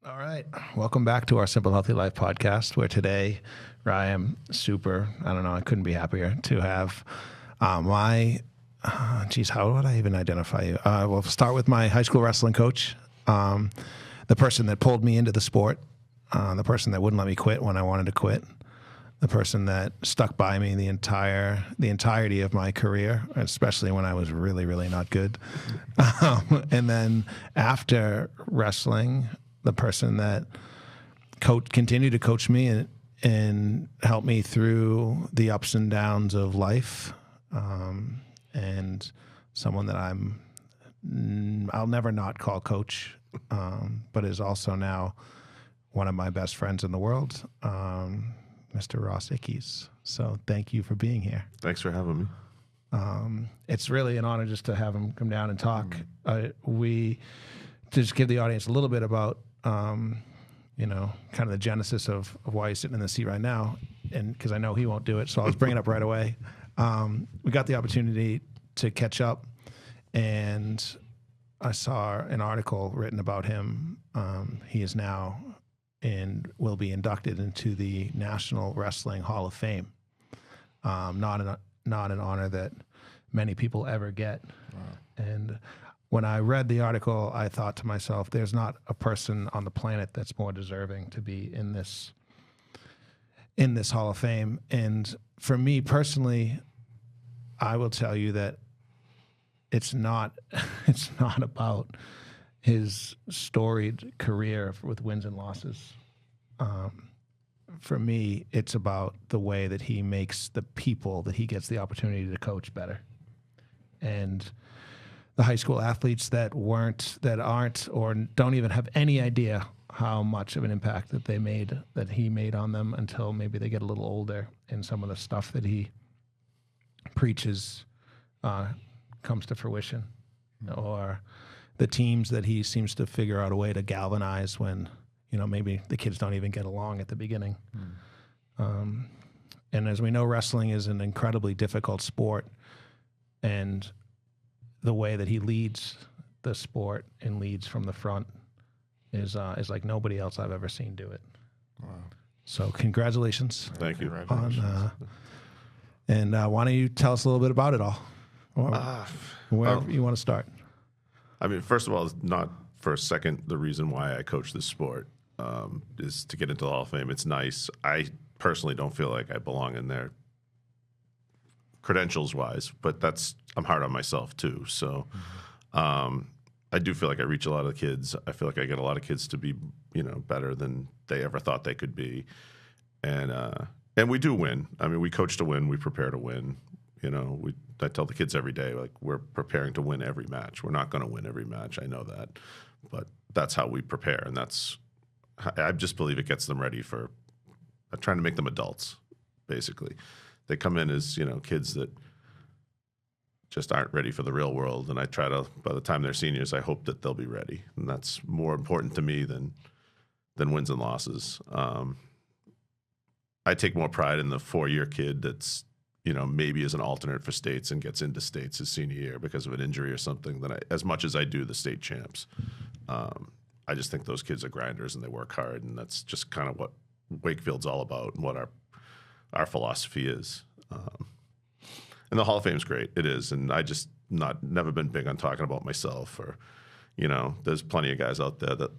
All right. Welcome back to our Simple Healthy Life podcast, where today, Ryan, I couldn't be happier to have how would I even identify you? We'll start with my high school wrestling coach, the person that pulled me into the sport, the person that wouldn't let me quit when I wanted to quit, the person that stuck by me the entirety of my career, especially when I was really, really not good. And then after wrestling, the person that continued to coach me and help me through the ups and downs of life, and someone that I'll never not call coach, but is also now one of my best friends in the world, Mr. Ross Ickes. So thank you for being here. Thanks for having me. It's really an honor just to have him come down and talk. We just give the audience a little bit about kind of the genesis of why he's sitting in the seat right now, and because I know he won't do it, so I'll just bring it up right away. We got the opportunity to catch up, and I saw an article written about him. He is now and will be inducted into the National Wrestling Hall of Fame. Not an honor that many people ever get. Wow. And when I read the article, I thought to myself, there's not a person on the planet that's more deserving to be in this Hall of Fame. And for me personally, I will tell you that it's not about his storied career with wins and losses. For me, it's about the way that he makes the people that he gets the opportunity to coach better. And the high school athletes that aren't, or don't even have any idea how much of an impact that he made on them until maybe they get a little older, and some of the stuff that he preaches comes to fruition, or the teams that he seems to figure out a way to galvanize when, maybe the kids don't even get along at the beginning. And as we know, wrestling is an incredibly difficult sport, and the way that he leads the sport and leads from the front is like nobody else I've ever seen do it. Wow. So congratulations. Thank you. And why don't you tell us a little bit about it all? Wherever you want to start. I mean, first of all, not for a second the reason why I coach this sport is to get into the Hall of Fame. It's nice. I personally don't feel like I belong in there credentials-wise, but I'm hard on myself too. So I do feel like I reach a lot of the kids. I feel like I get a lot of kids to be, better than they ever thought they could be. And we do win. I mean, we coach to win. We prepare to win. I tell the kids every day, like, we're preparing to win every match. We're not going to win every match. I know that. But that's how we prepare. And I just believe it gets them ready for trying to make them adults, basically. They come in as, kids that just aren't ready for the real world. And I try to, by the time they're seniors, I hope that they'll be ready. And that's more important to me than wins and losses. I take more pride in the 4-year kid that's, maybe is an alternate for states and gets into states his senior year because of an injury or something than as much as I do the state champs. I just think those kids are grinders and they work hard. And that's just kind of what Wakefield's all about and what our philosophy is. And the Hall of Fame is great. It is. And I just never been big on talking about myself or, there's plenty of guys out there that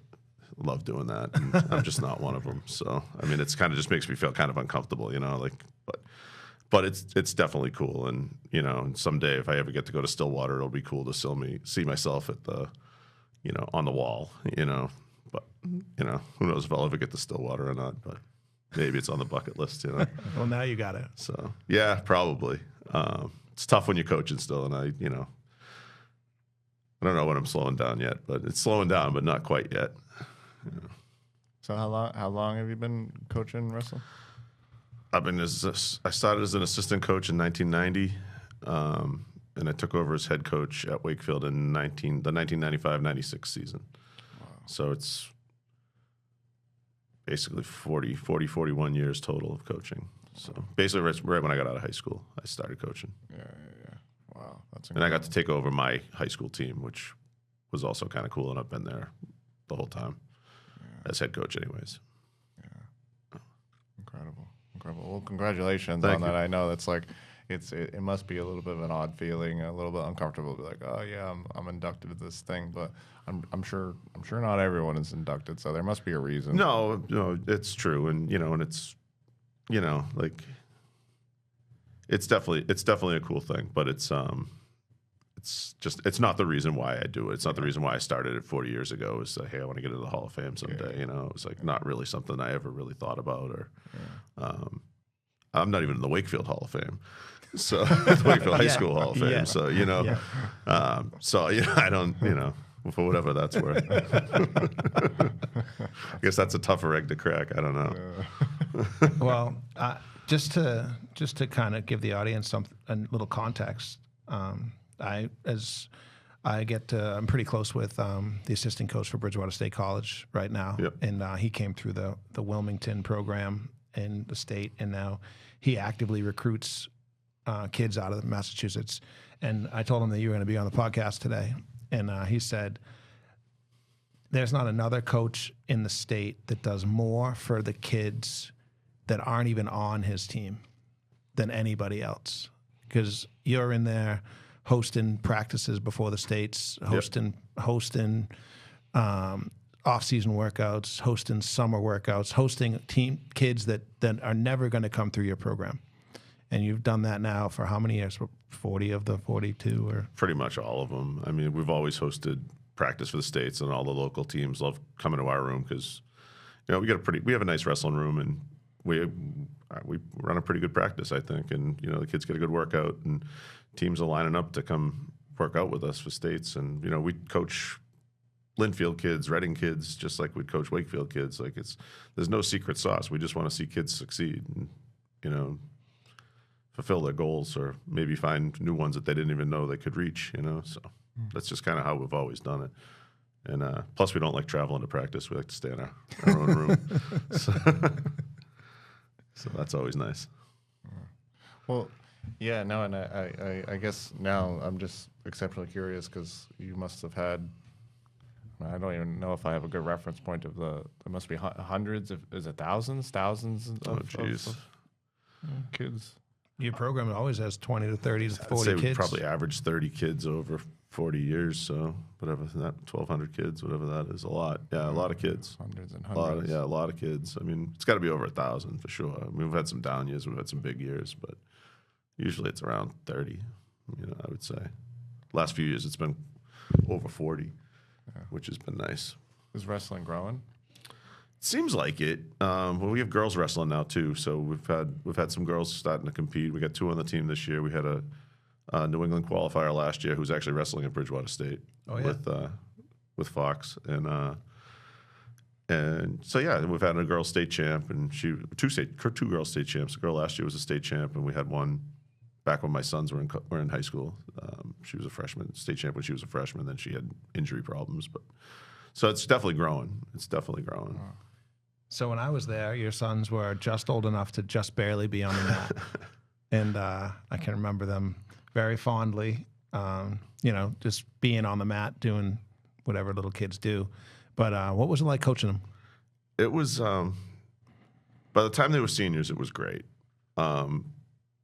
love doing that. And I'm just not one of them. So, I mean, it's kind of just makes me feel kind of uncomfortable, but it's definitely cool. And, and someday if I ever get to go to Stillwater, it'll be cool to see myself at the, on the wall, but, who knows if I'll ever get to Stillwater or not, but maybe it's on the bucket list, Well, now you got it. So, yeah, probably. It's tough when you're coaching still, and I don't know when I'm slowing down yet, but it's slowing down, but not quite yet. So how long have you been coaching wrestling? I started as an assistant coach in 1990, and I took over as head coach at Wakefield in the 1995-96 season. Wow. So it's basically 41 years total of coaching. So basically right when I got out of high school, I started coaching. Yeah. Wow, that's incredible. And I got to take over my high school team, which was also kind of cool, and I've been there the whole time. Yeah. as head coach, anyways. Incredible. Well, congratulations Thank on you. that. I know that's like, it must be a little bit of an odd feeling, a little bit uncomfortable to be like, oh yeah, I'm inducted to this thing, but I'm sure not everyone is inducted, so there must be a reason. No, it's true, and it's, like, it's definitely a cool thing, but it's not the reason why I do it. It's not the reason why I started it 40 years ago. Is hey, I want to get into the Hall of Fame someday. It was like not really something I ever really thought about, or I'm not even in the Wakefield Hall of Fame, so the Wakefield High School Hall of Fame. Yeah. So I don't for whatever that's worth. I guess that's a tougher egg to crack. I don't know. Well, just to kind of give the audience a little context, I'm pretty close with the assistant coach for Bridgewater State College right now, Yep. and he came through the Wilmington program in the state, and now he actively recruits kids out of Massachusetts. And I told him that you were going to be on the podcast today, and he said, there's not another coach in the state that does more for the kids that aren't even on his team than anybody else, because you're in there hosting practices before the states, hosting off-season workouts, hosting summer workouts, hosting team kids that are never going to come through your program. And you've done that now for how many years? 40 of the 42? Or Pretty much all of them. I mean, we've always hosted practice for the states, and all the local teams love coming to our room because, we have a nice wrestling room, and we run a pretty good practice, I think. And, the kids get a good workout, and teams are lining up to come work out with us for states. And, we coach Linfield kids, Reading kids, just like we'd coach Wakefield kids. Like there's no secret sauce. We just want to see kids succeed and, fulfill their goals, or maybe find new ones that they didn't even know they could reach, So that's just kind of how we've always done it. And plus, we don't like traveling to practice. We like to stay in our own room. So that's always nice. Well, yeah, no, and I guess now I'm just exceptionally curious because you must have had, I don't even know if I have a good reference point of there must be hundreds, is it thousands of kids? your program always has 20 to 30 to 40 I'd say kids. we probably average 30 kids over 40 years, so whatever that 1,200 kids, whatever that is, a lot. Yeah, a lot of kids. Hundreds and A hundreds. lot of kids. I mean, it's got to be over 1,000 for sure. I mean, we've had some down years, we've had some big years, but usually it's around 30. I would say. Last few years, it's been over 40, which has been nice. Is wrestling growing? Seems like it. Well, we have girls wrestling now too, so we've had some girls starting to compete. We got 2 on the team this year. We had a New England qualifier last year who's actually wrestling at Bridgewater State with Fox, and so we've had a girls state champ, and two girls state champs. The girl last year was a state champ, and we had one back when my sons were in high school. She was a freshman, state champ when she was a freshman. Then she had injury problems, so it's definitely growing. So when I was there, your sons were just old enough to just barely be on the mat. And I can remember them very fondly, just being on the mat, doing whatever little kids do. But what was it like coaching them? It was, by the time they were seniors, it was great.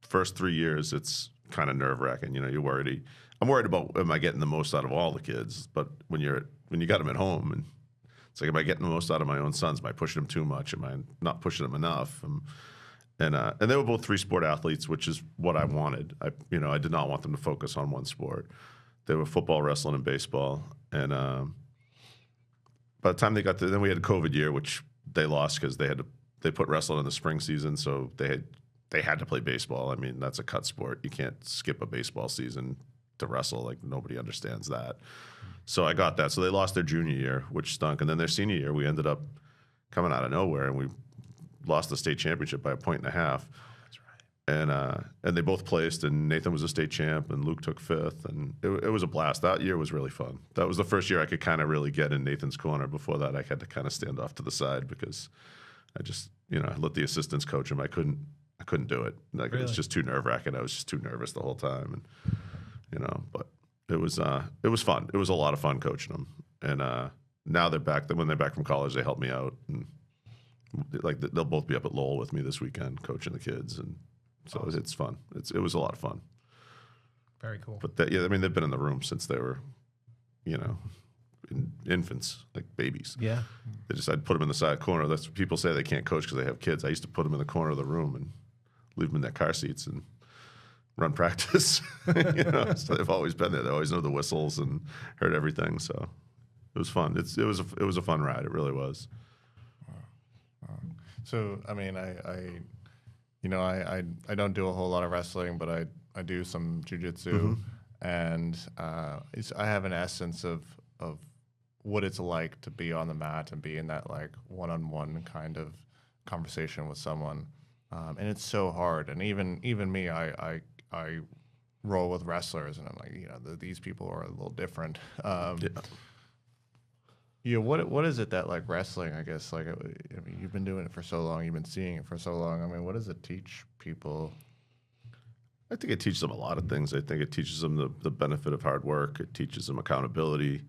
First 3 years, it's kind of nerve-wracking. You're worried. I'm worried about, am I getting the most out of all the kids? But when you got them at home, and it's like, am I getting the most out of my own sons? Am I pushing them too much? Am I not pushing them enough? And they were both 3-sport athletes, which is what I wanted. I did not want them to focus on one sport. They were football, wrestling, and baseball. And by the time they got then we had a COVID year, which they lost because they put wrestling in the spring season, so they had to play baseball. I mean, that's a cut sport. You can't skip a baseball season to wrestle. Like, nobody understands that. So I got that. So they lost their junior year, which stunk. And then their senior year, we ended up coming out of nowhere, and we lost the state championship by 1.5 points. That's right. And they both placed, and Nathan was a state champ, and Luke took 5th, and it was a blast. That year was really fun. That was the first year I could kind of really get in Nathan's corner. Before that, I had to kind of stand off to the side because I just, I let the assistants coach him. I couldn't do it. Like, Really? It was just too nerve-wracking. I was just too nervous the whole time, and but it was fun. It was a lot of fun coaching them, and now they're back. When they're back from college, they help me out, and like they'll both be up at Lowell with me this weekend, coaching the kids, and so Awesome. it's fun. It was a lot of fun. Very cool. But yeah, I mean, they've been in the room since they were, infants, like babies. Yeah. I'd put them in the side corner. That's what people say they can't coach because they have kids. I used to put them in the corner of the room and leave them in their car seats and run practice. So they've always been there. They always know the whistles and heard everything. So it was fun. It was a fun ride. It really was. So, I mean, I don't do a whole lot of wrestling, but I do some jujitsu, and I have an essence of what it's like to be on the mat and be in that like one-on-one kind of conversation with someone, and it's so hard. And even me, I roll with wrestlers, and I'm like, these people are a little different. What is it that like wrestling? I guess like you've been doing it for so long, you've been seeing it for so long. I mean, what does it teach people? I think it teaches them a lot of things. I think it teaches them the benefit of hard work. It teaches them accountability,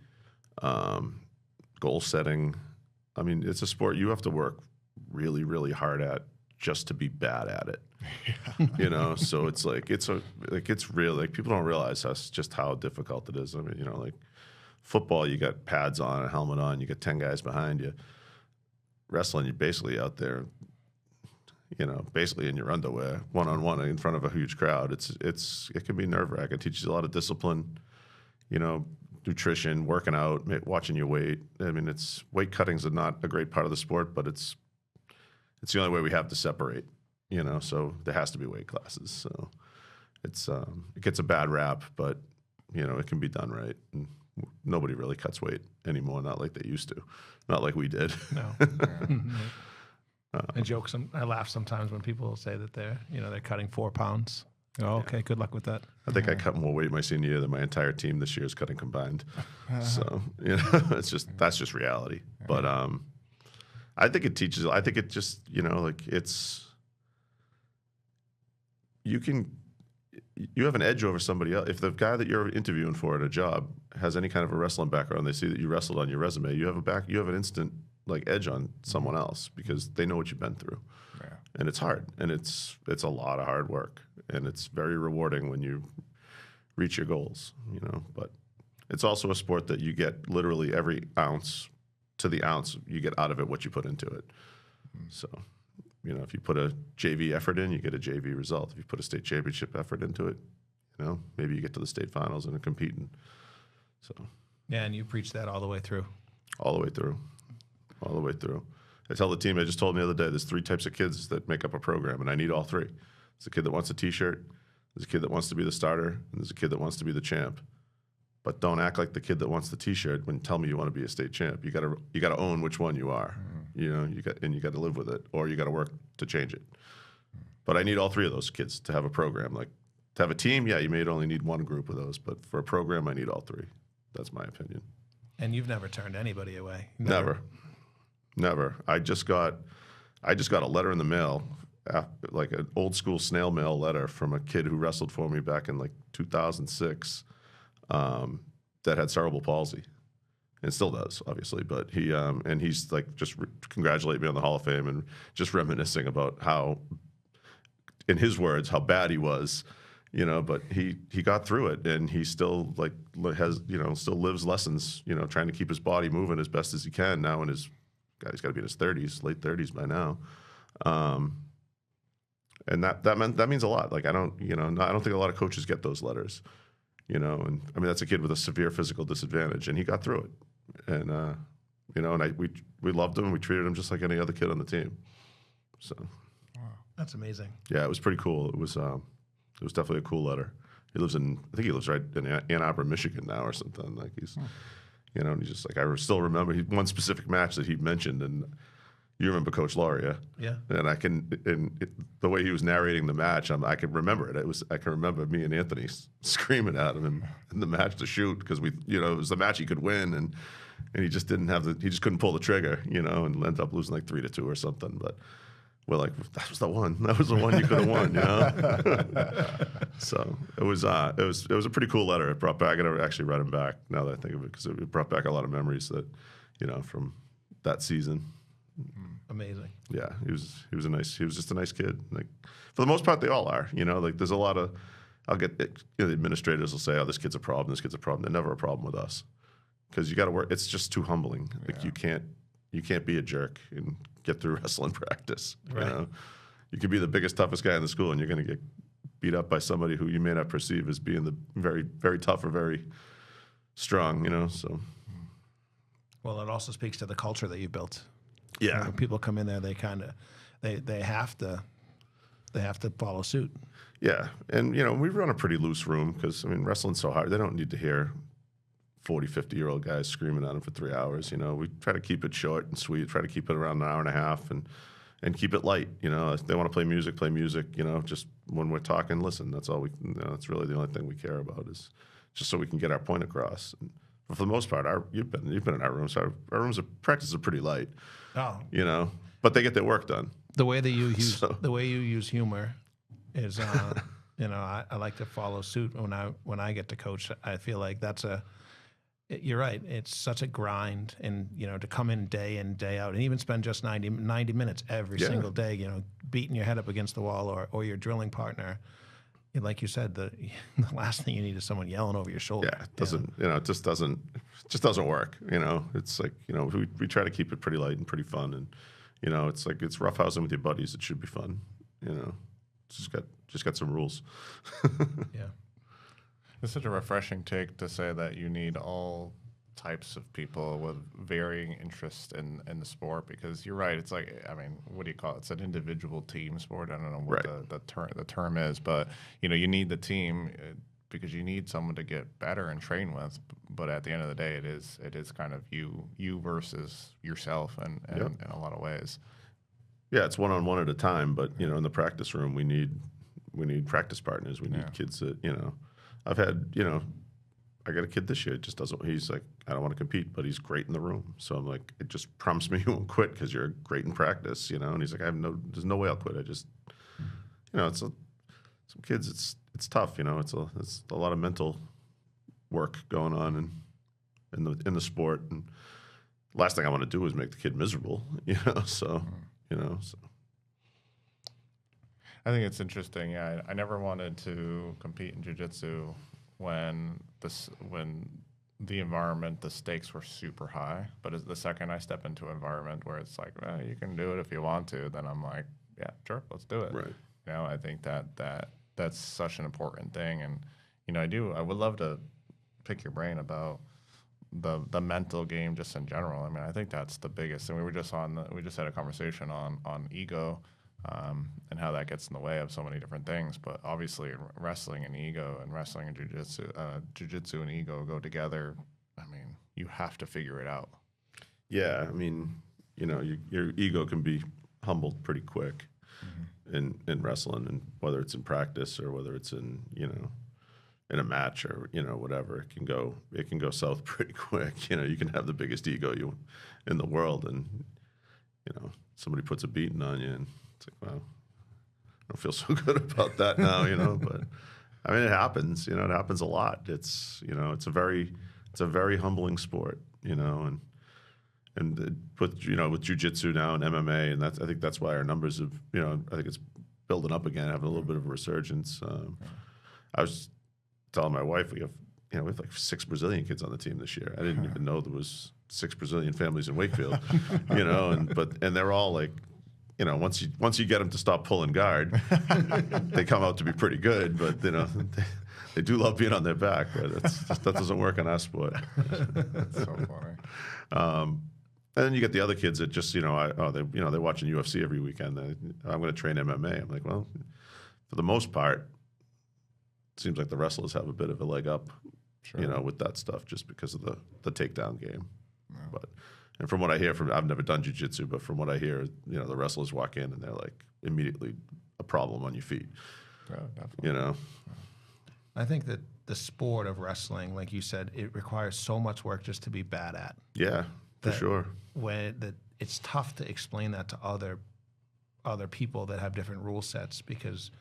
goal setting. I mean, it's a sport you have to work really, really hard at just to be bad at it. So it's like it's real. Like people don't realize just how difficult it is. I mean, like football, you got pads on, a helmet on, you got 10 guys behind you. Wrestling, you're basically out there, basically in your underwear, one-on-one in front of a huge crowd. It can be nerve-wracking. It teaches you a lot of discipline, nutrition, working out, watching your weight. I mean, weight cutting's not a great part of the sport, but it's the only way we have to separate, so there has to be weight classes. So it gets a bad rap, but, it can be done right. And nobody really cuts weight anymore, not like they used to, not like we did. No. I laugh sometimes when people say that they're cutting 4 pounds. Oh, okay, good luck with that. I think I cut more weight my senior year than my entire team this year is cutting combined. So, that's just reality. But I think it teaches, I think it just, you have an edge over somebody else. If the guy that you're interviewing for at a job has any kind of a wrestling background, they see that you wrestled on your resume, you have an instant like edge on someone else because they know what you've been through. Yeah. And it's hard, and it's a lot of hard work, and it's very rewarding when you reach your goals, but it's also a sport that you get literally every ounce to the ounce you get out of it what you put into it. So if you put a JV effort in, you get a JV result. If you put a state championship effort into it, maybe you get to the state finals and are competing. So yeah, and you preach that all the way through. All the way through. I tell the team, I just told them the other day, there's 3 types of kids that make up a program, and I need all 3. There's a kid that wants a T-shirt, there's a kid that wants to be the starter, and there's a kid that wants to be the champ. But don't act like the kid that wants the T-shirt when tell me you want to be a state champ. You gotta own which one you are. You got to live with it, or you got to work to change it. But I need all 3 of those kids to have a program. Like to have a team, yeah, you may only need 1 group of those, but for a program, I need all 3. That's my opinion. And you've never turned anybody away. Never. I just got a letter in the mail, like an old school snail mail letter from a kid who wrestled for me back in like 2006, that had cerebral palsy, and still does, obviously. But he's like just congratulating me on the Hall of Fame and just reminiscing about how, in his words, how bad he was. But he got through it, and he still has still lives lessons. Trying to keep his body moving as best as he can now. He's got to be in his 30s, late 30s by now, and that means a lot. Like I don't think a lot of coaches get those letters, And I mean that's a kid with a severe physical disadvantage, and he got through it, and we loved him. We treated him just like any other kid on the team. So That's amazing. yeah, it was pretty cool. It was definitely a cool letter. I think he lives right in Ann Arbor, Michigan now or something. Like he's, and he's just like, I still remember one specific match that he mentioned, and you remember Coach Lauria. Yeah. And the way he was narrating the match, I can remember it. I can remember me and Anthony screaming at him in the match to shoot because it was the match he could win, and he just he just couldn't pull the trigger, and ended up losing like 3-2 or something. But we're like, that was the one. That was the one you could have won, So it was a pretty cool letter. It brought back. I actually read him back now that I think of it because it brought back a lot of memories that from that season. Amazing. Yeah, he was just a nice kid. Like for the most part, they all are. Like there's a lot of the administrators will say, "Oh, this kid's a problem. This kid's a problem." They're never a problem with us because you got to work. It's just too humbling. Like you can't be a jerk and get through wrestling practice. Right. You can be the biggest, toughest guy in the school, and you're going to get beat up by somebody who you may not perceive as being the very, very tough or very strong. So. Well, it also speaks to the culture that you built. Yeah. When people come in there, they have to follow suit. Yeah, and we run a pretty loose room because wrestling's so hard. They don't need to hear 40, 50-year-old guys screaming at them for 3 hours. We try to keep it short and sweet. Try to keep it around an hour and a half, and keep it light. If they want to play music, play music. Just when we're talking, listen. That's all we. That's really the only thing we care about is just so we can get our point across. But for the most part, you've been in our rooms. Our rooms of practice are pretty light. Oh, but they get their work done. the way that you use humor is, I like to follow suit when I get to coach. I feel like you're right. It's such a grind, and to come in day out, and even spend just 90 minutes every single day, beating your head up against the wall, or your drilling partner. Like you said, the last thing you need is someone yelling over your shoulder. Yeah, it doesn't. It just doesn't work. It's like we try to keep it pretty light and pretty fun, and it's like it's roughhousing with your buddies. It should be fun. Just got some rules. Yeah. It's such a refreshing take to say that you need all types of people with varying interests in the sport, because you're right. It's like, what do you call it? It's an individual team sport. I don't know what the term is, but you need the team because you need someone to get better and train with. But at the end of the day, it is kind of you versus yourself, and in a lot of ways. Yeah, it's one-on-one at a time. But in the practice room, we need practice partners. We need kids that I've had I got a kid this year. He's like, I don't want to compete, but he's great in the room. So I'm like, it just prompts me you won't quit because you're great in practice, And he's like, there's no way I'll quit. I just, some kids, it's tough, It's a lot of mental work going on in the sport, and last thing I want to do is make the kid miserable, So. I think it's interesting. Yeah, I never wanted to compete in jiu-jitsu when the environment, the stakes were super high. But as the second I step into an environment where it's like, well, you can do it if you want to, then I'm like, yeah, sure, let's do it. Right. I think that's such an important thing, and I would love to pick your brain about the mental game just in general. I think that's the biggest. And we just had a conversation on ego. And how that gets in the way of so many different things. But obviously wrestling and ego, and wrestling and jiu-jitsu and ego go together. You have to figure it out. Yeah, your ego can be humbled pretty quick in wrestling, and whether it's in practice or whether it's in in a match or whatever, it can go south pretty quick. You can have the biggest ego in the world, and somebody puts a beating on you, and it's like, wow, I don't feel so good about that now, But it happens. It happens a lot. It's it's a very humbling sport, and with jiu-jitsu now and MMA, and I think that's why our numbers have I think it's building up again, having a little bit of a resurgence. I was telling my wife we have like 6 Brazilian kids on the team this year. I didn't even know there was 6 Brazilian families in Wakefield, and they're all like. Once you get them to stop pulling guard, they come out to be pretty good. But they do love being on their back. But that doesn't work in our sport. That's so funny. And then you get the other kids that just they're watching UFC every weekend. I'm going to train MMA. I'm like, well, for the most part, it seems like the wrestlers have a bit of a leg up, with that stuff, just because of the takedown game. Yeah. And from what I hear I've never done jiu-jitsu, but from what I hear, the wrestlers walk in and they're like immediately a problem on your feet. Yeah, definitely. I think that the sport of wrestling, like you said, it requires so much work just to be bad at. Yeah, for sure. It's tough to explain that to other people that have different rule sets, because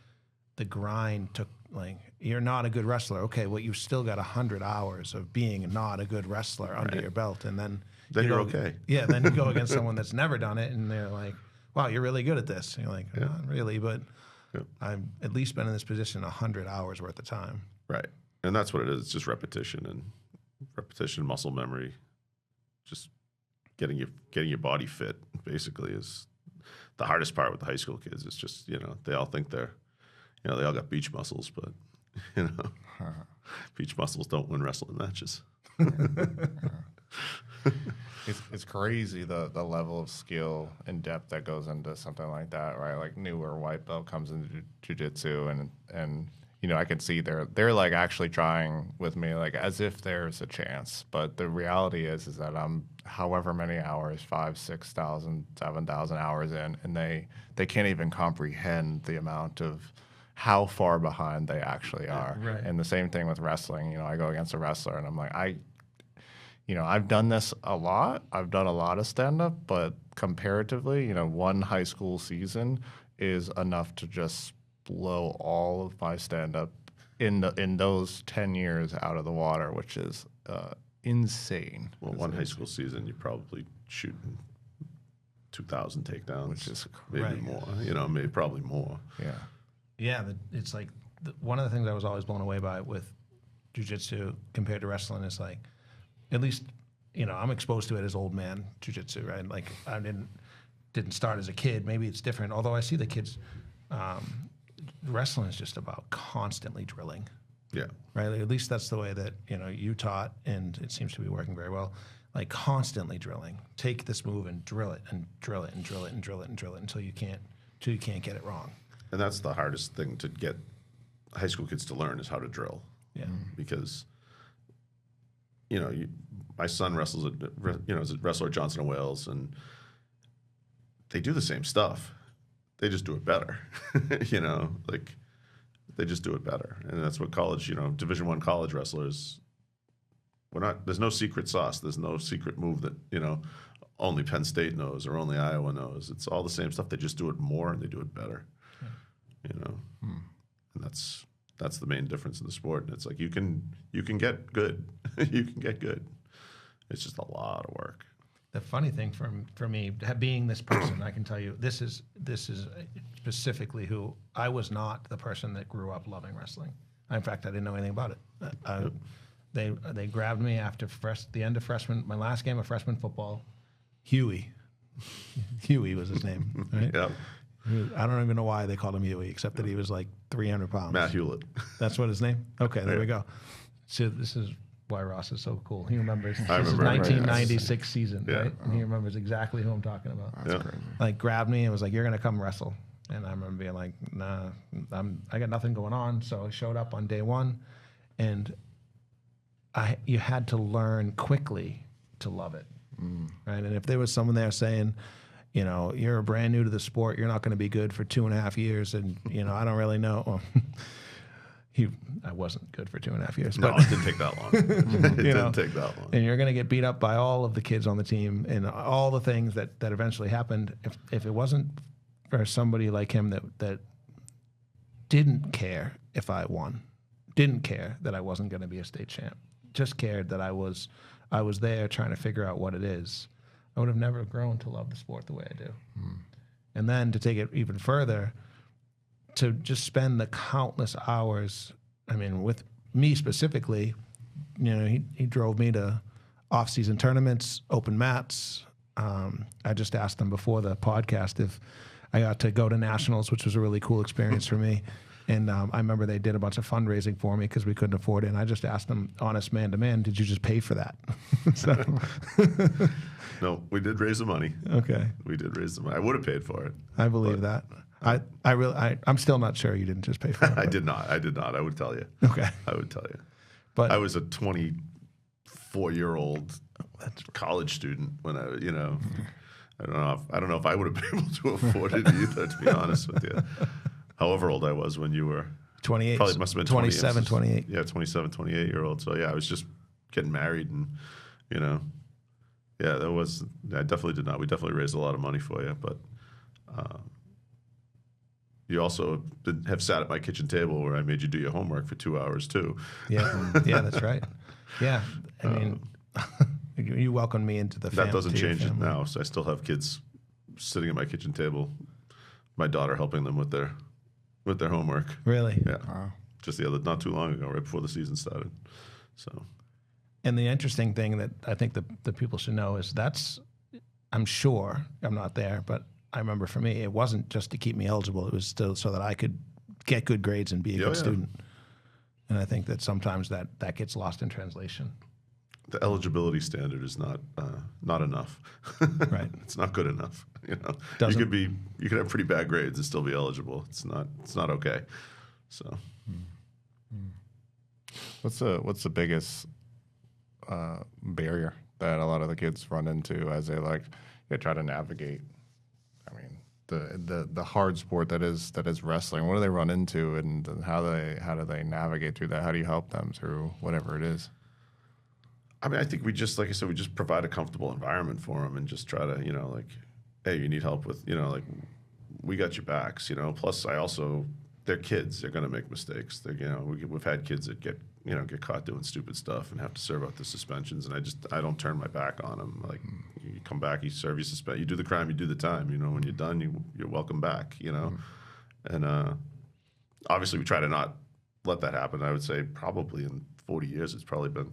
the grind Like, you're not a good wrestler. Okay, well, you've still got 100 hours of being not a good wrestler under your belt, and then You're go, okay. Yeah, then you go against someone that's never done it, and they're like, "Wow, you're really good at this." And you're like, "Not really, but I've at least been in this position 100 hours worth of time." Right. And that's what it is. It's just repetition, muscle memory, just getting your body fit. Basically, is the hardest part with the high school kids. It's just they all think they're they all got beach muscles, but beach muscles don't win wrestling matches. It's crazy the level of skill and depth that goes into something like that, right? Like newer white belt comes into jiu-jitsu and I can see they're like actually trying with me, like as if there's a chance. But the reality is that I'm however many hours, 5,000, 6,000, 7,000 hours in, and they can't even comprehend the amount of how far behind they actually are. Right. And the same thing with wrestling. I go against a wrestler and I'm like, I've done this a lot. I've done a lot of stand-up, but comparatively, one high school season is enough to just blow all of my stand-up in those 10 years out of the water, which is insane. Well, one high school season, you're probably shooting 2,000 takedowns, which is maybe more. Maybe probably more. Yeah. Yeah, it's like one of the things I was always blown away by with jiu-jitsu compared to wrestling is like, at least, I'm exposed to it as old man jiu-jitsu, right? Like I didn't start as a kid. Maybe it's different. Although I see the kids, wrestling is just about constantly drilling. Yeah. Right. Like, at least that's the way that you taught, and it seems to be working very well. Like constantly drilling. Take this move and drill it and drill it and drill it and drill it and drill it until you can't get it wrong. And that's the hardest thing to get high school kids to learn is how to drill. Yeah. Because my son wrestles as a wrestler at Johnson and Wales, and they do the same stuff. They just do it better. Like they just do it better, and that's what college. Division I college wrestlers. There's no secret sauce. There's no secret move that only Penn State knows or only Iowa knows. It's all the same stuff. They just do it more and they do it better. And that's the main difference in the sport. And it's like you can get good. You can get good. It's just a lot of work. The funny thing for me, being this person, I can tell you, this is specifically who I was not the person that grew up loving wrestling. In fact, I didn't know anything about it. They grabbed me after the end of freshman, my last game of freshman football. Huey was his name. Right? Yeah. I don't even know why they called him Huey, except that he was like 300 pounds. Matt Hewlett. That's what his name? Okay, there we go. So this is why Ross is so cool. He remembers. I This is remember. 1996 season, Yeah. right? And he remembers exactly who I'm talking about. That's crazy. Like grabbed me and was like, "You're gonna come wrestle." And I remember being like, "Nah, I got nothing going on." So I showed up on day one, and you had to learn quickly to love it, right? And if there was someone there saying, you're brand new to the sport, you're not going to be good for 2.5 years, and I don't really know. Well, I wasn't good for 2.5 years. No, But, it didn't take that long. It didn't take that long. and you're going to get beat up by all of the kids on the team and all the things that eventually happened. If it wasn't for somebody like him that didn't care if I won, didn't care that I wasn't going to be a state champ, just cared that I was there trying to figure out what it is, I would have never grown to love the sport the way I do. And then to take it even further, to just spend the countless hours, with me specifically, he drove me to off-season tournaments, open mats. I just asked him before the podcast if I got to go to nationals, which was a really cool experience for me. And I remember they did a bunch of fundraising for me because we couldn't afford it. And I just asked them, honest man to man, did you just pay for that? No, we did raise the money. Okay. We did raise the money. I would have paid for it. I believe that. I'm still not sure you didn't just pay for it. I did not. I would tell you. Okay. I would tell you. But I was a 24-year-old college student when I don't know if I would have been able to afford it either, to be honest with you. However old I was when you were 28. probably must have been 27, 28. Yeah, 27, 28-year-old. So yeah, I was just getting married and yeah, I definitely did not. We definitely raised a lot of money for you, but you also have sat at my kitchen table where I made you do your homework for 2 hours too. Yeah, yeah, that's right. Yeah, I mean, you welcomed me into the family. That doesn't change it now. So I still have kids sitting at my kitchen table. My daughter helping them with their homework. Really? Yeah. Wow. Just not too long ago, right before the season started. So. And the interesting thing that I think the people should know is I'm sure, I'm not there, but I remember for me, it wasn't just to keep me eligible. It was still so that I could get good grades and be a good student. And I think that sometimes that gets lost in translation. The eligibility standard is not enough. Right. It's not good enough. You know, you could have pretty bad grades and still be eligible. It's not okay. So, what's the biggest barrier that a lot of the kids run into as they try to navigate? I mean, the hard sport that is wrestling. What do they run into, and how do they navigate through that? How do you help them through whatever it is? I mean, I think we just, like I said, we just provide a comfortable environment for them and just try to, like, hey, you need help with, like, we got your backs, Plus, they're kids. They're going to make mistakes. We've had kids that get caught doing stupid stuff and have to serve out the suspensions. And I don't turn my back on them. Like, you come back, you serve, you suspend, you do the crime, you do the time. When you're done, you're welcome back. And obviously we try to not let that happen. I would say probably in 40 years, it's probably been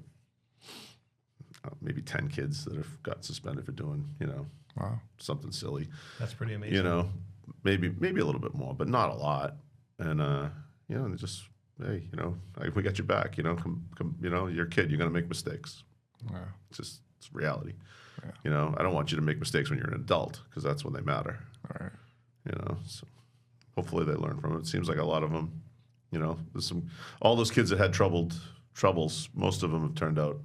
maybe 10 kids that have got suspended for doing, something silly. That's pretty amazing. Maybe a little bit more, but not a lot. And just, hey, we got your back. Come, you're a kid. You're gonna make mistakes. Yeah. It's reality. Yeah. I don't want you to make mistakes when you're an adult, because that's when they matter. All right. So hopefully they learn from it. It seems like a lot of them, there's all those kids that had troubles. Most of them have turned out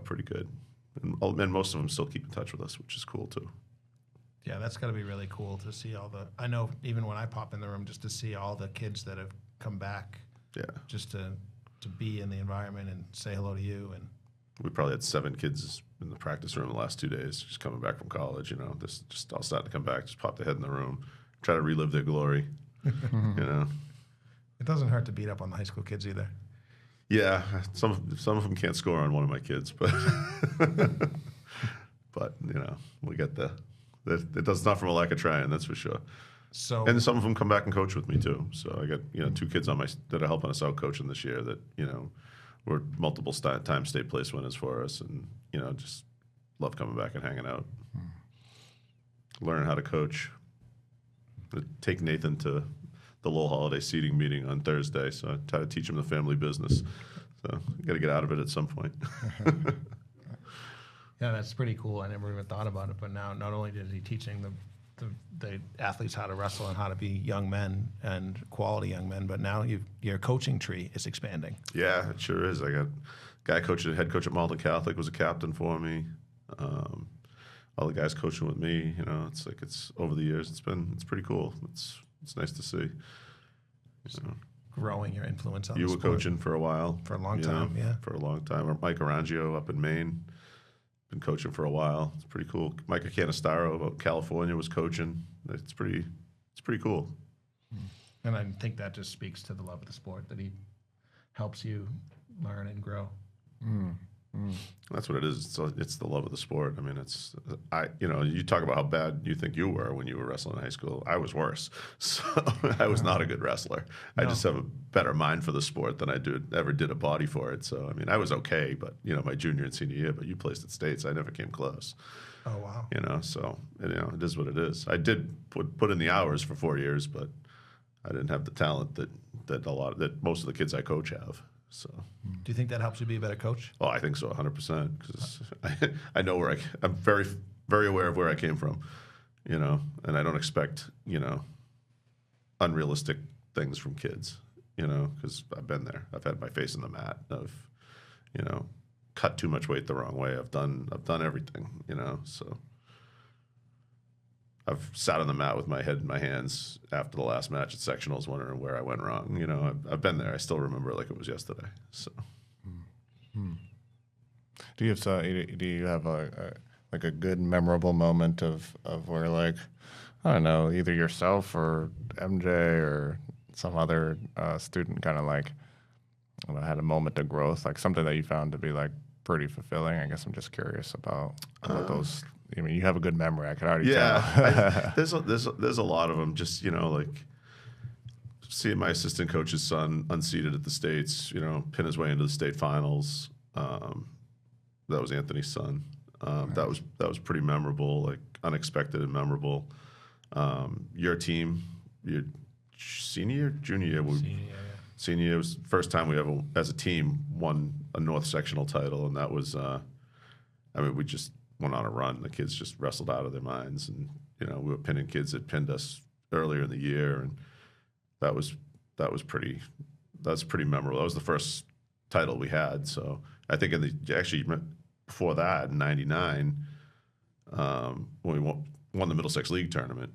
pretty good, and most of them still keep in touch with us, which is cool too. Yeah, that's got to be really cool to see I know even when I pop in the room, just to see all the kids that have come back. Yeah. Just to be in the environment and say hello to you. And we probably had 7 kids in the practice room the last 2 days, just coming back from college. This just all starting to come back, just pop their head in the room, try to relive their glory. It doesn't hurt to beat up on the high school kids either. Yeah, some of them can't score on one of my kids, but we get it's not from a lack of trying, that's for sure. So, and some of them come back and coach with me too. So I got 2 kids that are helping us out coaching this year that were multiple time state place winners for us, and just love coming back and hanging out, learning how to coach. Take Nathan to the Lowell Holiday seating meeting on Thursday, so I try to teach him the family business. So you got to get out of it at some point. Yeah, that's pretty cool. I never even thought about it, but now not only is he teaching the athletes how to wrestle and how to be young men and quality young men, but now your coaching tree is expanding. Yeah, it sure is. I got a guy head coach at Malden Catholic was a captain for me. All the guys coaching with me, it's over the years. It's pretty cool. It's nice to see. Growing your influence on you the were sport. Coaching for a while. For a long time, yeah. For a long time. Or Mike Arangio up in Maine, been coaching for a while. It's pretty cool. Micah Canistaro out in California was coaching. It's pretty cool. And I think that just speaks to the love of the sport, that he helps you learn and grow. That's what it is. It's the love of the sport. I mean, you talk about how bad you think you were when you were wrestling in high school. I was worse. So I was not a good wrestler. No. I just have a better mind for the sport than I ever did a body for it. So, I mean, I was okay, but, my junior and senior year, but you placed at states. I never came close. Oh, wow. So, it is what it is. I did put in the hours for 4 years, but I didn't have the talent that most of the kids I coach have. So, do you think that helps you be a better coach? Oh, I think so, 100%. Because I know I'm very, very aware of where I came from, and I don't expect, unrealistic things from kids, because I've been there. I've had my face in the mat. I've, cut too much weight the wrong way. I've done everything, So I've sat on the mat with my head in my hands after the last match at sectionals, wondering where I went wrong. I've been there. I still remember it like it was yesterday. So, do you have like a good memorable moment of where like, I don't know, either yourself or MJ or some other student kind of like, I don't know, had a moment of growth, like something that you found to be like pretty fulfilling? I guess I'm just curious about those. I mean, you have a good memory. I can already tell. There's a lot of them. Just, you know, like seeing my assistant coach's son unseated at the States, you know, pin his way into the state finals. That was Anthony's son. Nice. That was pretty memorable, like unexpected and memorable. Your team, your senior year, junior year, senior year was the first time we ever, as a team, won a North sectional title, and that was, I mean, we just went on a run. The kids just wrestled out of their minds, and you know, we were pinning kids that pinned us earlier in the year, and that's pretty memorable. That was the first title we had. So I think actually before that in '99, when we won the Middlesex League tournament,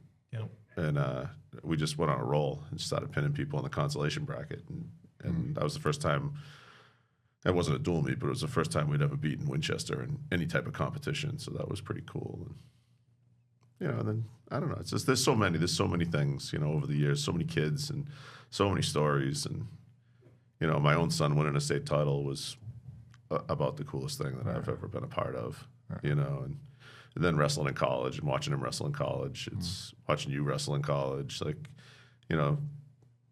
and we just went on a roll and started pinning people in the consolation bracket, and that was the first time. It wasn't a dual meet, but it was the first time we'd ever beaten Winchester in any type of competition. So that was pretty cool. And, you know, then I don't know. It's just there's so many things, you know, over the years, so many kids and so many stories. And, you know, my own son winning a state title was about the coolest thing that I've ever been a part of, you know. And then wrestling in college and watching him wrestle in college. It's watching you wrestle in college, like, you know.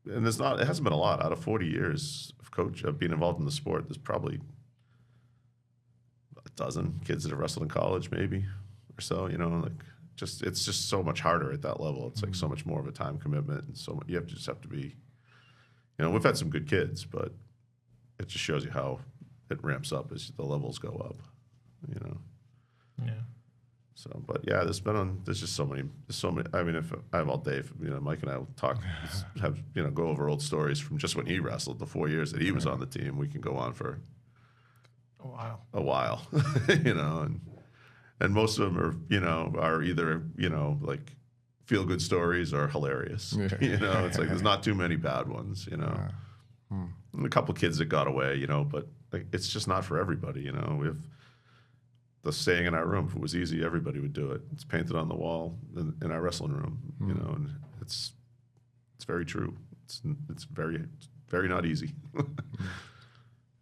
And it hasn't been a lot. Out of 40 years of being involved in the sport, there's probably a dozen kids that have wrestled in college, maybe, or so, you know, like it's just so much harder at that level. It's like so much more of a time commitment, and so you just have to be, you know, we've had some good kids, but it just shows you how it ramps up as the levels go up, you know? Yeah. So, but yeah, there's just so many. I mean, if I have all day, you know, Mike and I will talk, go over old stories from just when he wrestled, the 4 years that he was on the team. We can go on for a while, you know, and most of them are either, you know, like feel good stories or hilarious. You know, it's like there's not too many bad ones, you know. And a couple kids that got away, you know, but like, it's just not for everybody, you know. We have the saying in our room: if it was easy, everybody would do it. It's painted on the wall in our wrestling room, you know, and it's very true. It's very, very not easy.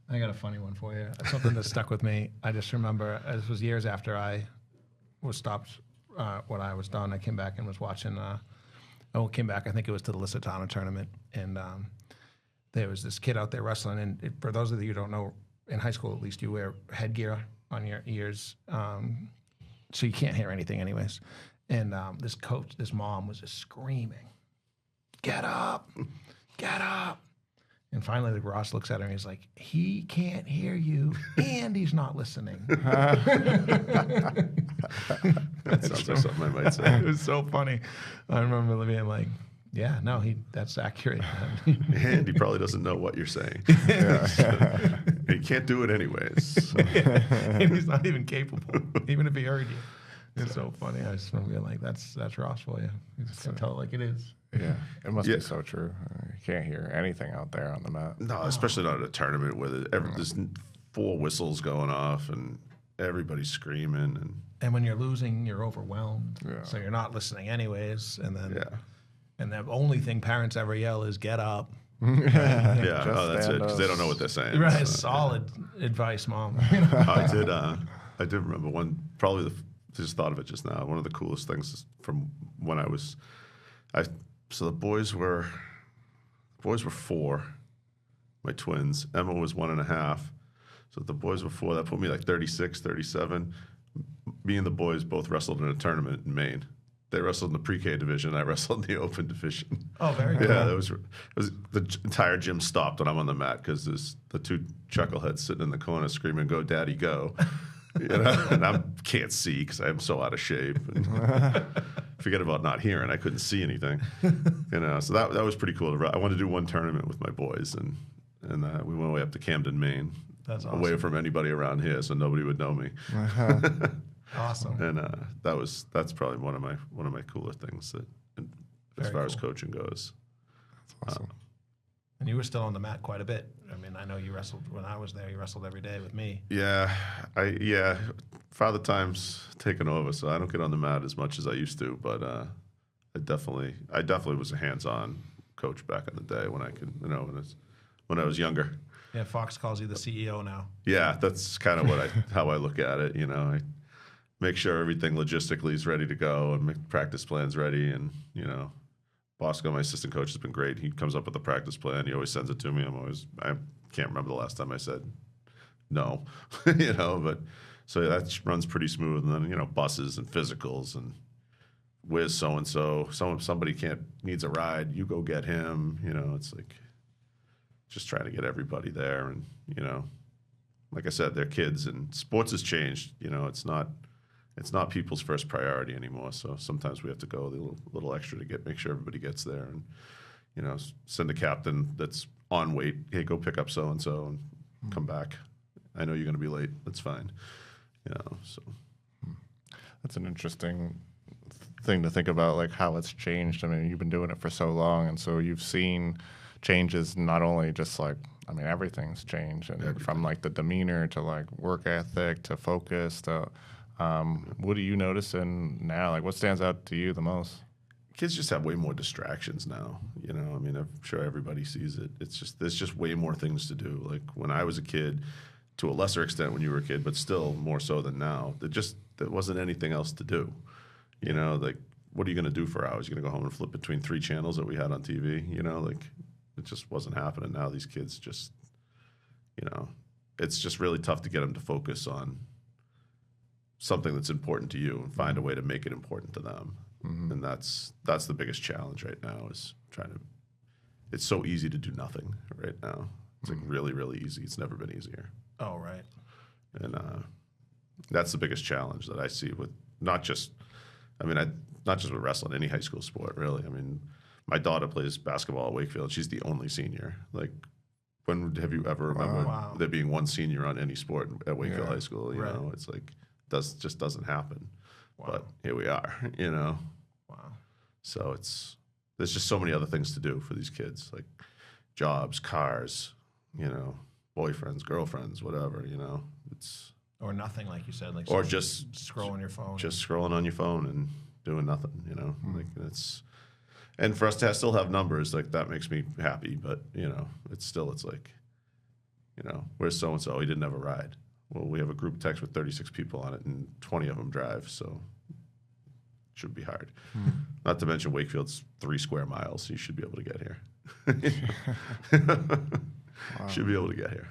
I got a funny one for you. Something that stuck with me. I just remember, this was years after I was stopped when I was done. I came back and was watching. I came back. I think it was to the Lusitano tournament, and there was this kid out there wrestling. And for those of you who don't know, in high school at least, you wear headgear on your ears, so you can't hear anything anyways. And this mom was just screaming, "Get up, get up." And finally, the Ross looks at her and he's like, "He can't hear you, and he's not listening." That sounds like something I might say. It was so funny. I remember being like, "Yeah, no, that's accurate." And he probably doesn't know what you're saying. He can't do it anyways. So. And he's not even capable, even if he heard you. It's so funny. I just remember being like, "That's Ross for you. You just can tell it like it is." Yeah, it must be so true. You can't hear anything out there on the mat. No, especially not at a tournament where there's 4 whistles going off and everybody's screaming. And when you're losing, you're overwhelmed. Yeah. So you're not listening anyways. And then, Yeah. And the only thing parents ever yell is "Get up." Yeah, that's it, stand because up. they don't know what they're saying. Right, so, solid advice, Mom. I did remember one, probably just thought of it just now. One of the coolest things from when so the boys were 4, my twins. Emma was 1.5. So the boys were 4. That put me like 36, 37. Me and the boys both wrestled in a tournament in Maine. They wrestled in the pre-K division. I wrestled in the open division. Oh, very cool. Yeah, it was the entire gym stopped when I'm on the mat because there's the 2 chuckleheads sitting in the corner screaming, "Go, Daddy, go!" You know, and I can't see because I'm so out of shape. And forget about not hearing; I couldn't see anything. You know, so that was pretty cool. I wanted to do one tournament with my boys, and we went way up to Camden, Maine. That's awesome. Away from anybody around here, so nobody would know me. Awesome. And that's probably one of my cooler things that, as Very far as cool. coaching goes. That's awesome. And you were still on the mat quite a bit. I mean, I know you wrestled when I was there. You wrestled every day with me. Yeah, Father Time's taken over, so I don't get on the mat as much as I used to. But I definitely was a hands-on coach back in the day when I could, when I was younger. Yeah, Fox calls you the CEO now. Yeah, that's kind of how I look at it. I make sure everything logistically is ready to go and make practice plans ready. And Bosco, my assistant coach, has been great. He comes up with a practice plan. He always sends it to me. I can't remember the last time I said no, but so that runs pretty smooth. And then, buses and physicals and where's so-and-so, somebody needs a ride, you go get him. It's like just trying to get everybody there. And, like I said, they're kids and sports has changed. It's not people's first priority anymore. So sometimes we have to go a little extra to make sure everybody gets there, and send a captain that's on weight. Hey, go pick up so and so and come back. I know you're going to be late. That's fine. So that's an interesting thing to think about, like how it's changed. I mean, you've been doing it for so long, and so you've seen changes. Not only just like, I mean, everything's changed, and from like the demeanor to like work ethic to focus to. What are you noticing now? Like, what stands out to you the most? Kids just have way more distractions now. I mean, I'm sure everybody sees it. There's just way more things to do. Like when I was a kid, to a lesser extent when you were a kid, but still more so than now. There wasn't anything else to do. Like what are you going to do for hours? You're going to go home and flip between 3 channels that we had on TV. Like it just wasn't happening. Now these kids just, it's just really tough to get them to focus on something that's important to you and find a way to make it important to them. Mm-hmm. And that's the biggest challenge right now is it's so easy to do nothing right now. It's like really, really easy. It's never been easier. Oh, right. And that's the biggest challenge that I see with not just with wrestling, any high school sport, really. I mean, my daughter plays basketball at Wakefield. She's the only senior. Like, when have you ever remembered there being one senior on any sport at Wakefield High School? You know, it's like, just doesn't happen. Wow. But here we are, Wow. So there's just so many other things to do for these kids, like jobs, cars, boyfriends, girlfriends, whatever, it's. Or nothing, like you said, like or just scrolling your phone. Just scrolling on your phone and doing nothing, like it's. And for us to still have numbers, like that makes me happy, but it's like, where's so-and-so? He didn't have a ride. Well, we have a group text with 36 people on it, and 20 of them drive, so it should be hard. Not to mention Wakefield's 3 square miles, so you should be able to get here. Should be able to get here.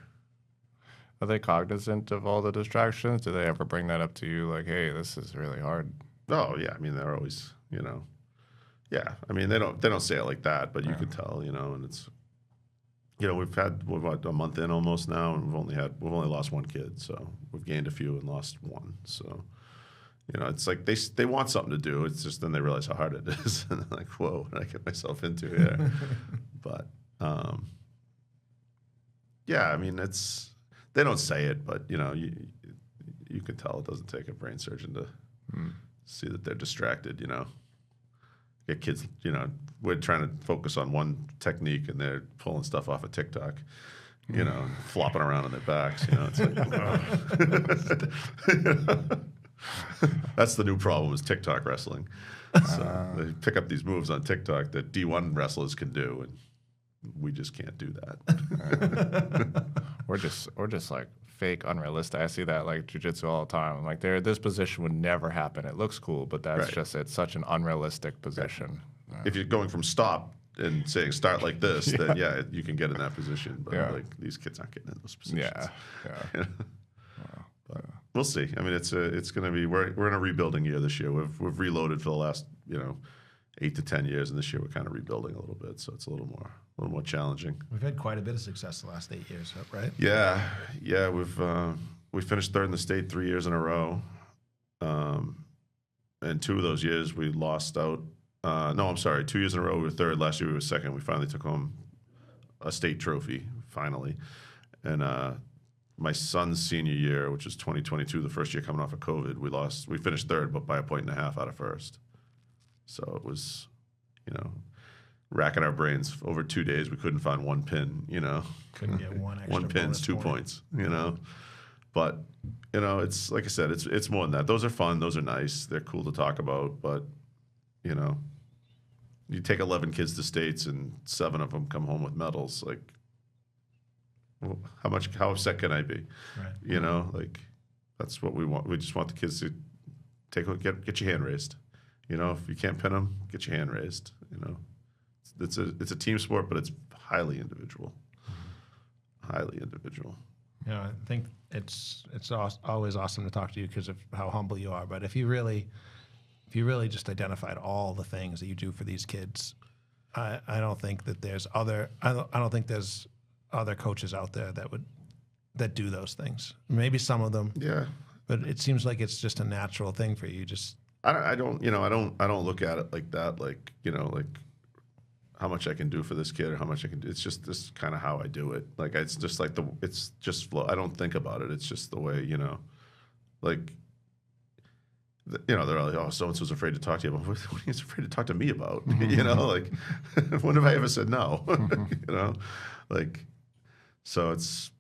Are they cognizant of all the distractions? Do they ever bring that up to you, like, hey, this is really hard? Oh, yeah. I mean, they're always, yeah. I mean, they don't say it like that, but you can tell, and it's, we've had a month in almost now, and we've only lost 1 kid, so we've gained a few and lost 1. So, it's like they want something to do. It's just then they realize how hard it is, and they're like, whoa, what did I get myself into here? But yeah, I mean, they don't say it, but you can tell it doesn't take a brain surgeon to see that they're distracted. Get kids, we're trying to focus on one technique and they're pulling stuff off of TikTok, and flopping around on their backs. It's like, that's the new problem is TikTok wrestling. So they pick up these moves on TikTok that D1 wrestlers can do, and we just can't do that. Or just like fake unrealistic. I see that like jiu-jitsu all the time. I'm like, this position would never happen. It looks cool, but that's it's such an unrealistic position. Right. If you're going from stop and saying start like this, then you can get in that position. But like these kids aren't getting in those positions. Yeah. But we'll see. I mean, it's going to be we're in a rebuilding year this year. We've reloaded for the last 8 to 10 years, and this year we're kind of rebuilding a little bit, so it's a little more challenging. We've had quite a bit of success the last 8 years, right? Yeah. We finished 3rd in the state 3 years in a row, and 2 of those years we lost out. 2 years in a row we were 3rd. Last year we were 2nd. We finally took home a state trophy finally, and my son's senior year, which is 2022, the first year coming off of COVID, we finished 3rd, but by 1.5 points out of 1st. So it was, racking our brains over 2 days. We couldn't find one pin, you know. Couldn't get one extra One pin's bonus 2 point. points, you know. But, you know, it's like I said, it's more than that. Those are fun. Those are nice. They're cool to talk about. But, you know, you take 11 kids to states and 7 of them come home with medals. Like, well, how upset can I be? Right. You know, like, that's what we want. We just want the kids to get your hand raised. You know, if you can't pin them, get your hand raised. You know, it's a team sport, but it's highly individual. Highly individual. You know, I think it's always awesome to talk to you because of how humble you are. But if you really just identified all the things that you do for these kids, I don't think that there's other coaches out there that do those things. Maybe some of them, Yeah. but it seems like it's just a natural thing for you. Just I don't look at it like that. Like, you know, like how much I can do for this kid or how much I can do. It's just this kind of how I do it. Like, it's just like it's just flow. I don't think about it. It's just the way, you know, like, you know, they're like, oh, so-and-so's afraid to talk to you. But what are you afraid to talk to me about? You know, like, when have I ever said no? You know, like, so it's,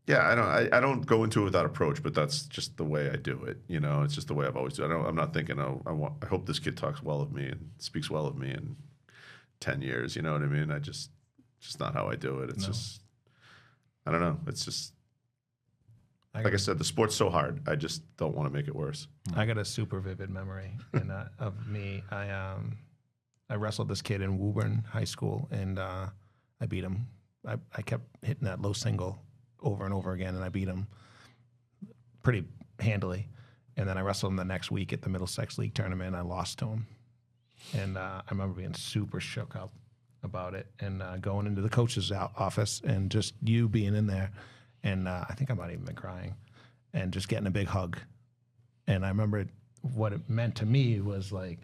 yeah, I don't go into it with that approach, but that's just the way I do it. You know, it's just the way I've always done it. I'm not thinking, oh, I hope this kid talks well of me and speaks well of me in 10 years. You know what I mean? Just not how I do it. It's just, I don't know. It's just, like I said, the sport's so hard. I just don't want to make it worse. I got a super vivid memory of me. I wrestled this kid in Woburn High School, and I beat him. I kept hitting that low single over and over again, and I beat him pretty handily. And then I wrestled him the next week at the Middlesex League tournament, and I lost to him. And I remember being super shook up about it, and going into the coach's office, and just you being in there. And I think I might have even been crying, and just getting a big hug. And I remember what it meant to me was like,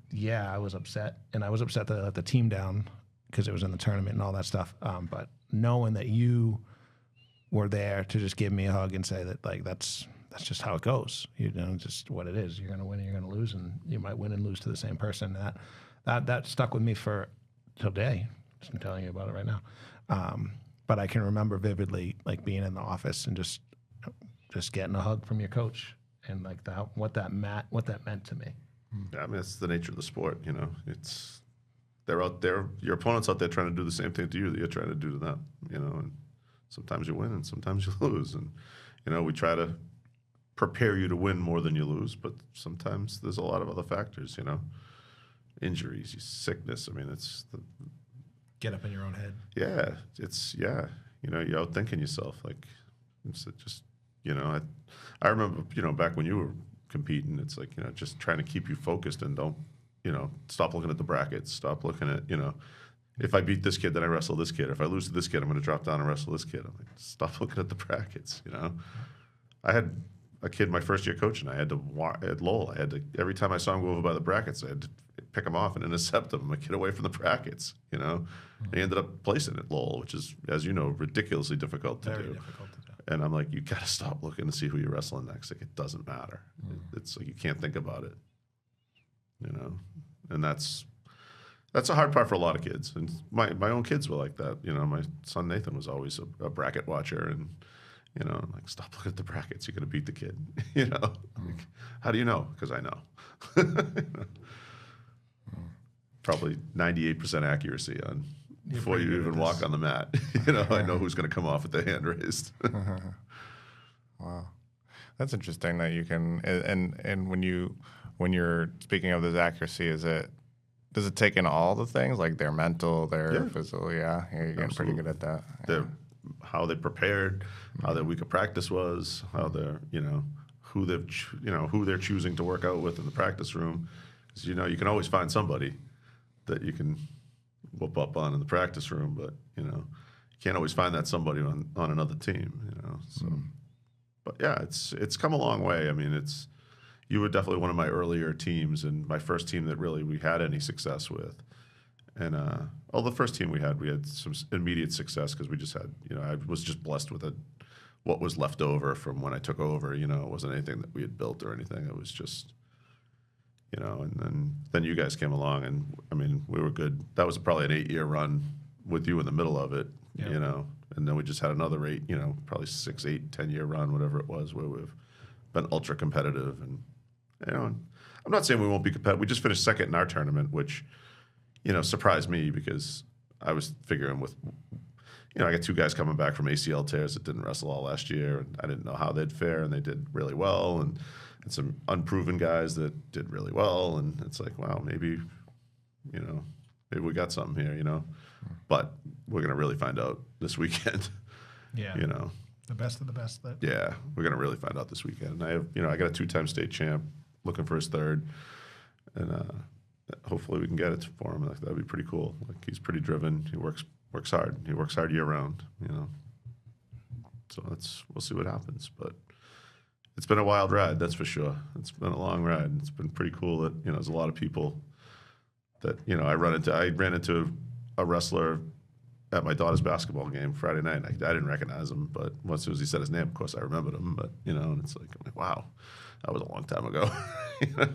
yeah, I was upset, and I was upset that I let the team down because it was in the tournament and all that stuff. But knowing that you were there to just give me a hug and say that, like, that's just how it goes. You know, just what it is. You're going to win and you're going to lose, and you might win and lose to the same person. That stuck with me for till today. I'm telling you about it right now. But I can remember vividly, like, being in the office and just getting a hug from your coach, and like what that meant to me. Yeah, I mean, it's the nature of the sport. You know, they're out there. Your opponent's out there trying to do the same thing to you that you're trying to do to them. You know, and sometimes you win and sometimes you lose, and you know, we try to prepare you to win more than you lose, but sometimes there's a lot of other factors. You know, injuries, sickness. I mean, it's Get up in your own head. Yeah, you know, you're outthinking yourself. Like, it's just, you know, I remember, you know, back when you were competing, it's like, you know, just trying to keep you focused and don't, you know, stop looking at the brackets, stop looking at, you know, if I beat this kid, then I wrestle this kid. If I lose to this kid, I'm going to drop down and wrestle this kid. I'm like, stop looking at the brackets, you know. I had a kid my first year coaching. I had to at Lowell. I had to, every time I saw him go over by the brackets, I had to pick him off and intercept him. Like, get away from the brackets, you know. And he ended up placing at Lowell, which is, as you know, ridiculously difficult to do. Very difficult to do. And I'm like, you got to stop looking to see who you're wrestling next. Like, it doesn't matter. It's like you can't think about it, you know. And that's a hard part for a lot of kids. And my own kids were like that. You know, my son Nathan was always a bracket watcher, and you know, I'm like, stop looking at the brackets. You're gonna beat the kid. You know, like, how do you know? Because I know. You know? Probably 98% accuracy on before you even walk on the mat. You know, I know who's going to come off with the hand raised. Wow, that's interesting that you can. And when you're speaking of this accuracy, does it take in all the things, like their mental, their physical? Yeah, you're getting pretty good at that. How they prepared, how their week of practice was, how they're, you know, who they're choosing to work out with in the practice room. Because, you know, you can always find somebody that you can whoop up on in the practice room, but, you know, you can't always find that somebody on another team, you know. So, but yeah, it's come a long way. I mean, you were definitely one of my earlier teams, and my first team that really we had any success with. And the first team we had some immediate success because we just had, you know, I was just blessed with what was left over from when I took over. You know, it wasn't anything that we had built or anything. It was just, you know, and then you guys came along, and I mean, we were good. That was probably an 8-year run with you in the middle of it, you know, and then we just had another 8, you know, probably 6, 8, 10-year run, whatever it was, where we've been ultra competitive. And, you know, I'm not saying we won't be competitive. We just finished second in our tournament, which, you know, surprised me because I was figuring with, you know, I got 2 guys coming back from ACL tears that didn't wrestle all last year, and I didn't know how they'd fare, and they did really well, and some unproven guys that did really well, and it's like, wow, maybe, you know, maybe we got something here, you know. But we're gonna really find out this weekend. Yeah. You know, The best of the best. yeah, we're gonna really find out this weekend. And I have, you know, I got a 2-time state champ looking for his 3rd, and hopefully we can get it for him. Like, that'd be pretty cool. Like, he's pretty driven. He works hard. He works hard year round. You know, so we'll see what happens. But it's been a wild ride, that's for sure. It's been a long ride. It's been pretty cool that, you know, there's a lot of people that, you know, I ran into a wrestler at my daughter's basketball game Friday night. I didn't recognize him, but as soon as he said his name, of course I remembered him. But, you know, and it's like, I'm like, wow, that was a long time ago. You know?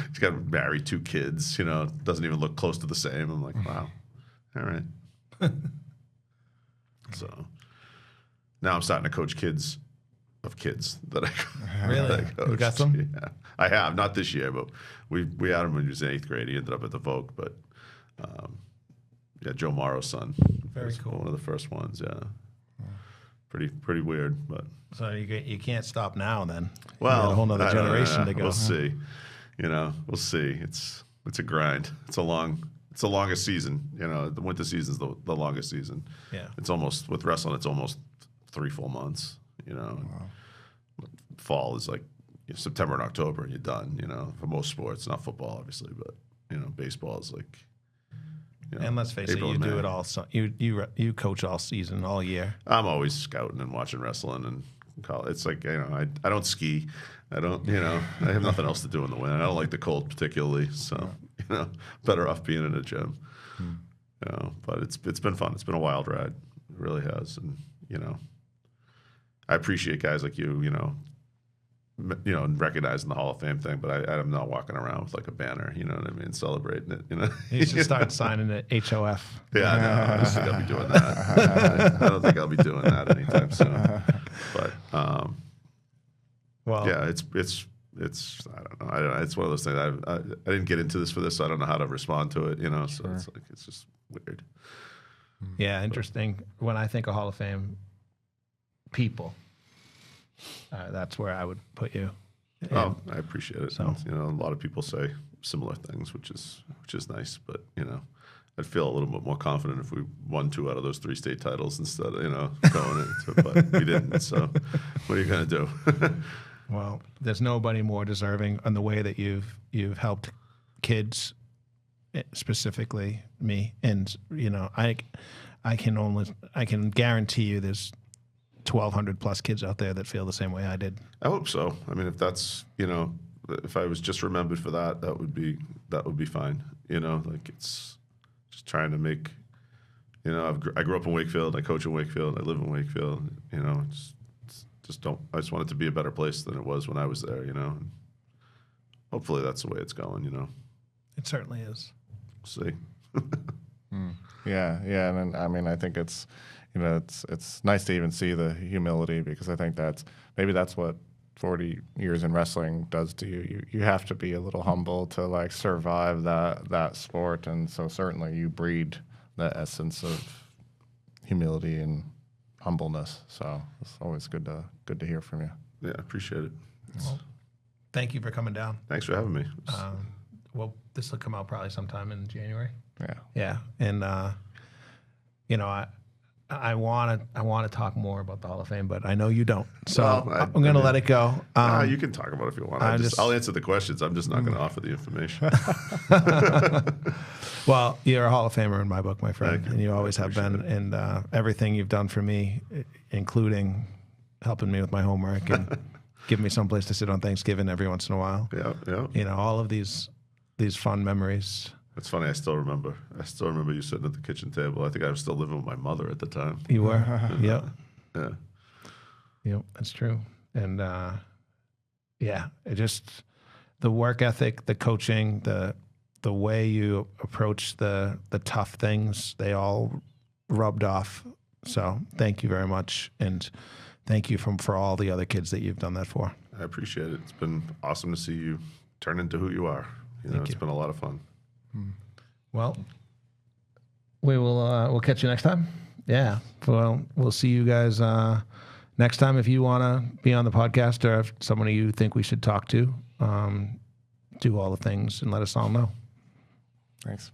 He's got married, 2 kids, you know, doesn't even look close to the same. I'm like, wow, all right. So now I'm starting to coach kids of kids that I Really? that I coached. You got some? Yeah, I have, not this year, but we had him when he was in 8th grade. He ended up at the Vogue, but yeah, Joe Morrow's son. Very was cool. One of the first ones, yeah. Pretty weird, but So you can't stop now. Then well, you got a whole nother I don't know, generation to go. We'll see. You know, we'll see. It's a grind. It's the longest season. You know, the winter season's the longest season. Yeah. It's almost, with wrestling, it's almost 3 full months. You know, fall is like, you know, September and October, and you're done. You know, for most sports, not football, obviously, but, you know, baseball is like. You know, And let's face it, April you and do May. it all. You coach all season, all year. I'm always scouting and watching wrestling and college. It's like, you know, I don't ski. I don't, you know, I have nothing else to do in the winter. I don't like the cold particularly, so, you know, better off being in a gym. You know, but it's been fun. It's been a wild ride. It really has. And, you know, I appreciate guys like you know, and recognizing the Hall of Fame thing, but I'm not walking around with like a banner, you know what I mean, celebrating it, you know. You should start signing the HOF. Yeah, no, I don't think I'll be doing that. I don't think I'll be doing that anytime soon. But Well, yeah, it's I don't know. It's one of those things. I didn't get into this for this, so I don't know how to respond to it. You know, so it's like it's just weird. yeah, interesting. When I think of Hall of Fame people, that's where I would put you. Oh, I appreciate it. So- You know, a lot of people say similar things, which is nice. But you know, I'd feel a little bit more confident if we won 2 out of those 3 state titles instead of, you know, going into it. But we didn't. So what are you gonna do? Well, there's nobody more deserving in the way that you've helped kids, specifically me. And you know, I can guarantee you there's 1,200 plus kids out there that feel the same way I did. I hope so. I mean, if that's, you know, if I was just remembered for that, that would be fine. You know, like it's just trying to make, you know, I grew up in Wakefield. I coach in Wakefield. I live in Wakefield. You know, I just want it to be a better place than it was when I was there. You know, and hopefully that's the way it's going. You know, It certainly is. we'll see. Yeah, and I mean, I think it's, you know, it's nice to even see the humility, because I think that's what 40 years in wrestling does to you. You have to be a little humble to like survive that sport, and so certainly you breed the essence of humility and humbleness. So it's always good to hear from you. Yeah, I appreciate it. Well, thank you for coming down. Thanks for having me. Well, this will come out probably sometime in January. Yeah. Yeah, and you know, I want to talk more about the Hall of Fame, but I know you don't. So Well, I'm going to let it go. You can talk about it if you want. I'll answer the questions. I'm just not going to offer the information. Well, you're a Hall of Famer in my book, my friend, Thank you. and you always I have been. appreciate And everything you've done for me, including helping me with my homework and giving me someplace to sit on Thanksgiving every once in a while. Yeah. You know, all of these fun memories. It's funny. I still remember you sitting at the kitchen table. I think I was still living with my mother at the time. You were, yep, Yeah. yep, that's true. And yeah, it just the work ethic, the coaching, the way you approach the tough things, they all rubbed off. So thank you very much, and thank you for all the other kids that you've done that for. I appreciate it. It's been awesome to see you turn into who you are. It's been a lot of fun. Well, we will we'll catch you next time. Yeah. Well, we'll see you guys next time. If you want to be on the podcast, or if somebody you think we should talk to, do all the things and let us all know. Thanks.